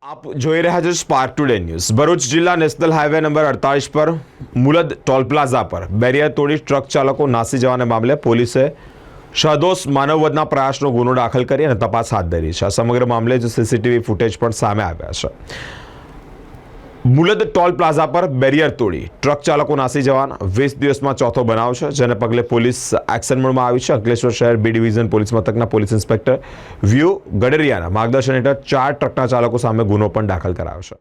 આપ જોઈ રહ્યા છો સ્પાર્ક ટુડે ન્યૂઝ। ભરૂચ જિલ્લા નેશનલ હાઈવે નંબર 48 પર મુલદ ટોલ પ્લાઝા પર બેરિયર તોડી ટ્રક ચાલકો નાસી જવાના મામલે પોલીસે સદોષ માનવવધના પ્રયાસનો ગુનો દાખલ કરી અને તપાસ હાથ ધરી છે। આ સમગ્ર મામલે જ સીસીટીવી ફૂટેજ પણ સામે આવ્યા છે। મુલદ ટોલ પ્લાઝા પર બેરિયર તોડી ટ્રક ચાલકો નાસી જવાના 20 દિવસમાં ચોથો બનાવ છે, જેને પગલે પોલીસ એક્શન મોડમાં આવી છે। અંકલેશ્વર શહેર બી ડિવિઝન પોલીસ મથકના પોલીસ ઇન્સ્પેક્ટર વ્યુ ગડેરિયાના માર્ગદર્શન હેઠળ 4 ટ્રકના ચાલકો સામે ગુનો પણ દાખલ કરાયો છે।